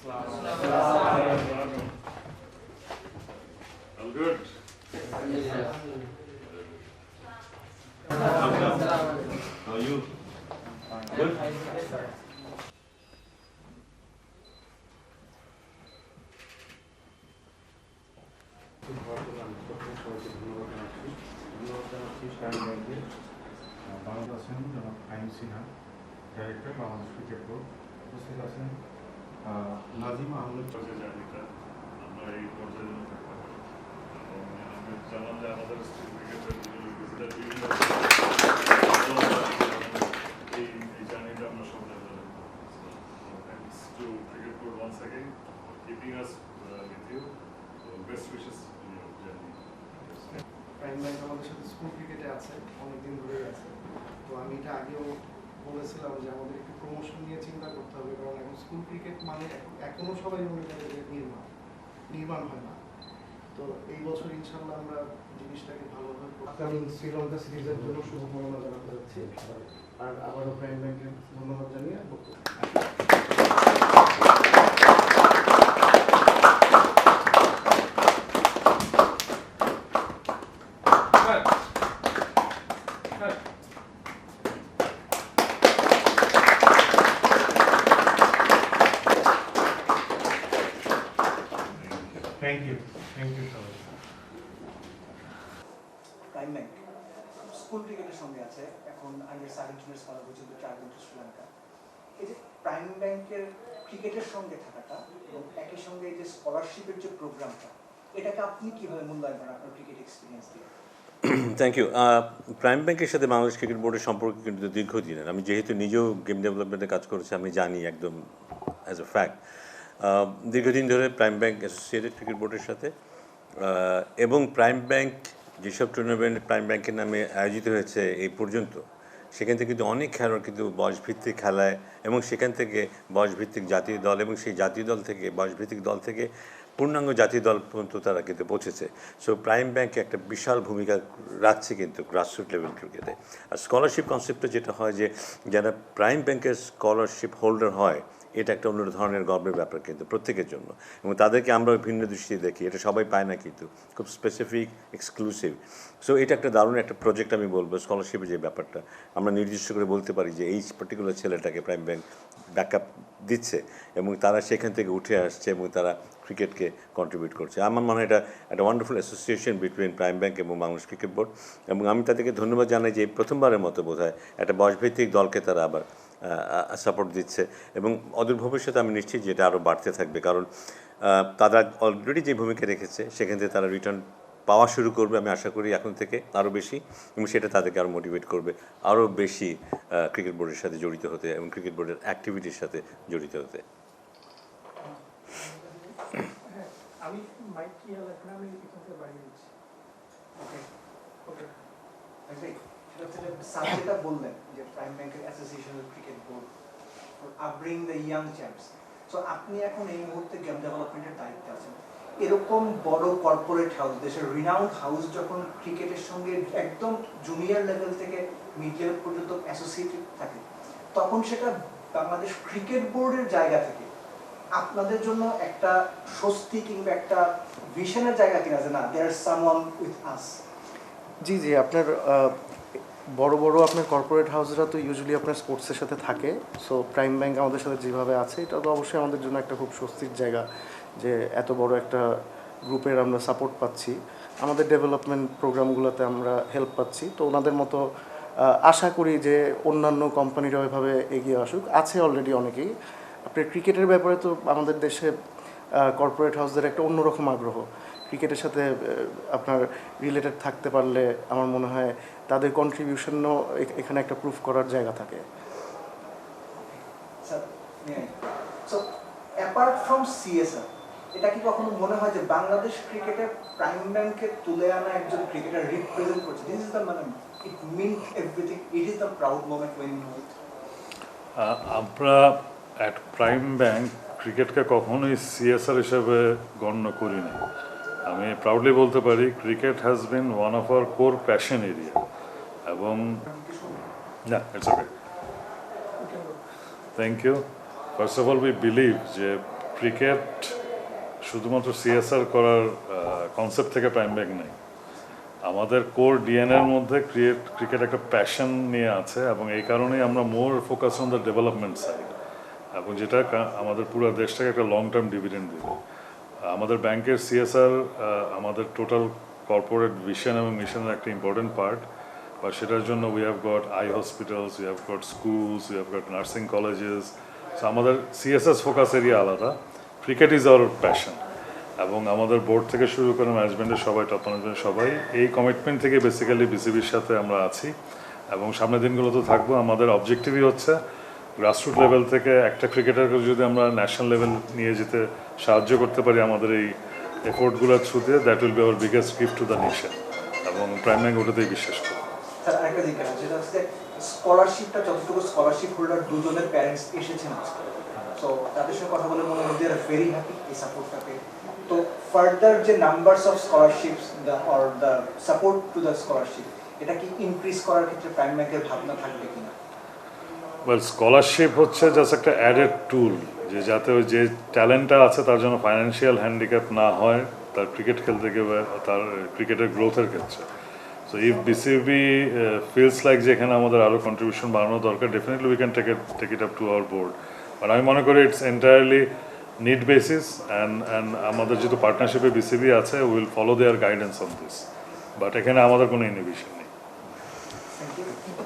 All good. How are you? Good. Bangladesh আইন Sinha director Bangladesh cricket board উপস্থিত আছেন নাজিম আহমেদ। আমরা এই পর্যায়ে জানান যে আমাদের এই জার্নিটা আমরা সব thanks to cricket board once again keeping us with you best wishes in your journey. Prime bank আমাদের সাথে স্কুল ক্রিকেটে আছে, অনেকদিন ধরেই আছে। তো আমি এটা আগেও বলেছিলাম যে আমাদের একটু প্রমোশন নিয়ে চিন্তা করতে হবে, কারণ এখন স্কুল ক্রিকেট মানে এখনও সবাই মনে করে যে নির্মাণ হয় না। তো এই বছর ইনশাল্লাহ আমরা জিনিসটাকে ভালোভাবে আপকামিং শ্রীলঙ্কা সিরিজের জন্য শুভকামনা জানাতে যাচ্ছি। আর আবারও প্রাইম ব্যাংকের ধন্যবাদ জানিয়ে থ্যাংক ইউ সবাই। প্রাইম ব্যাংক স্কুল ক্রিকেটের সঙ্গে আছে, এখন আইএস আর্জেন্টিনার খেলা পর্যন্ত 4 দিন শ্রীলঙ্কা। এই যে প্রাইম ব্যাংকের ক্রিকেটের সঙ্গে থাকাটা এবং একই সঙ্গে এই যে স্কলারশিপের যে প্রোগ্রামটা, এটাকে আপনি কিভাবে মূল্যায়ন করেন আপনার ক্রিকেট এক্সপিরিয়েন্স দিয়ে? Thank you. প্রাইম ব্যাংকের সাথে বাংলাদেশ ক্রিকেট বোর্ডের সম্পর্ক কিন্তু দীর্ঘদিনের। আমি যেহেতু নিজেও গেম ডেভেলপমেন্টে কাজ করেছি, আমি জানি একদম অ্যাজ এ ফ্যাক্ট। দীর্ঘদিন ধরে প্রাইম ব্যাংক অ্যাসোসিয়েটেড ক্রিকেট বোর্ডের সাথে, এবং প্রাইম ব্যাংক যেসব টুর্নামেন্ট প্রাইম ব্যাংকের নামে আয়োজিত হয়েছে এই পর্যন্ত, সেখান থেকে কিন্তু অনেক খেলোয়াড় কিন্তু বয়সভিত্তিক খেলায় এবং সেখান থেকে বয়সভিত্তিক জাতীয় দল এবং সেই জাতীয় দল থেকে বয়সভিত্তিক দল থেকে পূর্ণাঙ্গ জাতীয় দল পর্যন্ত তারা কিন্তু পৌঁছেছে। সো প্রাইম ব্যাংক একটা বিশাল ভূমিকা রাখছে কিন্তু গ্রাসরুট লেভেল ক্রিকেটে। আর স্কলারশিপ কনসেপ্টটা যেটা হয় যে যারা প্রাইম ব্যাংকের স্কলারশিপ হোল্ডার হয়, এটা একটা অন্য ধরনের গর্বের ব্যাপার কিন্তু প্রত্যেকের জন্য, এবং তাদেরকে আমরা ভিন্ন দৃষ্টিতে দেখি। এটা সবাই পায় না, কিন্তু খুব স্পেসিফিক এক্সক্লুসিভ। সো এটা একটা দারুণ একটা প্রজেক্ট আমি বলবো। স্কলারশিপের যে ব্যাপারটা আমরা নির্দিষ্ট করে বলতে পারি যে এই পার্টিকুলার ছেলেটাকে প্রাইম ব্যাংক ব্যাকআপ দিচ্ছে এবং তারা সেখান থেকে উঠে আসছে এবং তারা ক্রিকেটকে কন্ট্রিবিউট করছে। আমার মনে হয় এটা একটা wonderful association between prime bank এবং বাংলাদেশ ক্রিকেট বোর্ড, এবং আমি তাদেরকে ধন্যবাদ জানাই যে প্রথমবারের মতো বোধহয় একটা বয়সভিত্তিক দলকে তারা আবার সাপোর্ট দিচ্ছে, এবং অদূর ভবিষ্যতে আমি নিশ্চিত যে এটা আরও বাড়তে থাকবে, কারণ তারা অলরেডি যে ভূমিকা রেখেছে সেখান থেকে তারা রিটার্ন পাওয়া শুরু করবে আমি আশা করি এখন থেকে আরও বেশি, এবং সেটা তাদেরকে আরও মোটিভেট করবে আরও বেশি ক্রিকেট বোর্ডের সাথে জড়িত হতে এবং ক্রিকেট বোর্ডের অ্যাক্টিভিটির সাথে জড়িত হতে। আমি মাইক কি লাগবে, আমি এখান থেকে বাড়িয়ে দিচ্ছি। ওকে ওকে সাবজেক্টটা বললেন যে প্রাইম ব্যাংকের association cricket board for upbring the young champs. So আপনি এখন এই মুহূর্তে গেম ডেভেলপমেন্টের দায়িত্বে আছেন। এরকম বড় কর্পোরেট হাউস, দেশের রিনাউন্ড হাউস যখন ক্রিকেটের সঙ্গে একদম জুনিয়র লেভেল থেকে মিড লেভেল পর্যন্ত অ্যাসোসিয়েটেড থাকে, তখন সেটা বাংলাদেশ ক্রিকেট বোর্ডের জায়গা থেকে আপনাদের জন্য একটা স্বস্তি কিংবা একটা ভিশনের জায়গা কিনা যে না, দেয়ার সামওয়ান উইথ আস? জি জি, আপনার বড় বড় আপনার কর্পোরেট হাউসরা তো ইউজুয়ালি আপনার স্পোর্টসের সাথে থাকে। সো প্রাইম ব্যাংক আমাদের সাথে যেভাবে আছে, এটা তো অবশ্যই আমাদের জন্য একটা খুব স্বস্তির জায়গা যে এত বড় একটা গ্রুপের আমরা সাপোর্ট পাচ্ছি, আমাদের ডেভেলপমেন্ট প্রোগ্রামগুলোতে আমরা হেল্প পাচ্ছি। তো ওনাদের মতো আশা করি যে অন্যান্য কোম্পানিরাও এভাবে এগিয়ে আসুক। আছে অলরেডি অনেকেই। আপনার ক্রিকেটের ব্যাপারে তো আমাদের দেশে কর্পোরেট হাউসদের একটা অন্যরকম আগ্রহ। ক্রিকেটের সাথে আপনার রিলেটেড থাকতে পারলে আমার মনে হয় তাদের কন্ট্রিবিউশনও এখানে একটা প্রুফ করার জায়গা থাকে। সো অ্যাপার্ট ফ্রম সিএসআর, এটা কি কখনো মনে হয় যে বাংলাদেশ ক্রিকেটে প্রাইম ব্যাংকে তুলে আনা একজন ক্রিকেটার রিপ্রেজেন্ট করছে? দিস ইজ দ্য মানে it means everything, it is the proud moment when you know it. আমরা অ্যাট প্রাইম ব্যাংক ক্রিকেটকে কখনোই সিএসআর হিসেবে গণ্য করি না। আমি প্রাউডলি বলতে পারি cricket has been one of our core passion area, এবং না, it's okay, thank you. First of all we believe যে ক্রিকেট শুধুমাত্র সিএসআর করার কনসেপ্ট থেকে প্রাইম ব্যাংক নেই। আমাদের কোর ডিএনএর মধ্যে ক্রিকেট একটা প্যাশন নিয়ে আছে এবং এই কারণেই আমরা মোর focus on the development side, এবং যেটা আমাদের পুরো দেশটাকে একটা লং টার্ম ডিভিডেন্ড দেবে। আমাদের ব্যাংকের সিএসআর আমাদের টোটাল কর্পোরেট ভিশন এবং মিশনের একটা ইম্পর্টেন্ট পার্ট, বা সেটার জন্য we have got I hospitals, we have got schools, we have got nursing colleges. So আমাদের সিএসএস ফোকাস এরিয়া আলাদা, ক্রিকেট ইজ আওয়ার প্যাশন। এবং আমাদের বোর্ড থেকে শুরু করে ম্যানেজমেন্টের সবাই, টপ ম্যানেজমেন্ট সবাই এই কমিটমেন্ট থেকে বেসিক্যালি বিসিবির সাথে আমরা আছি এবং সামনের দিনগুলোতে থাকবো। আমাদের অবজেক্টিভই হচ্ছে গ্রাসরুট লেভেল থেকে একটা ক্রিকেটারকে যদি আমরা ন্যাশনাল লেভেল নিয়ে যেতে সাহায্য করতে পারি আমাদের এই এফোর্টগুলোর থ্রুতে, that will be hour biggest gift to the nation, এবং প্রাইম ব্যাংক ওটাতেই বিশ্বাস করে। স্যার আরেকটা জিজ্ঞাসা, যেটা হচ্ছে স্কলারশিপটা, যতটুকু স্কলারশিপ হোল্ডার দুজনের প্যারেন্টস এসেছেন আজকে, তো তাদের সঙ্গে কথা বলে মনে হয় দে আর ভেরি হ্যাপি এই সাপোর্টটাতে। তো ফার্দার যে numbers of scholarships or the support to the scholarship, এটা কি ইনক্রিজ করার ক্ষেত্রে প্রাইম ব্যাংকের ভাবনা থাকবে কিনা? ওয়েল, স্কলারশিপ হচ্ছে জাস্ট একটা অ্যাডেড টুল, যে যাতে ওই যে ট্যালেন্টটা আছে তার জন্য ফাইন্যান্সিয়াল হ্যান্ডিক্যাপ না হয় তার ক্রিকেট খেলতে গিয়ে, তার ক্রিকেটের গ্রোথের ক্ষেত্রে। So if BCB feels like যে এখানে আমাদের আরও কন্ট্রিবিউশন বাড়ানো দরকার, definitely we can take it up to our board. But আমি মনে করি it's entirely need basis, and আমাদের যেহেতু পার্টনারশিপে বিসিবি আছে, will follow their guidance on this, but এখানে আমাদের কোনো ইনহিবিশন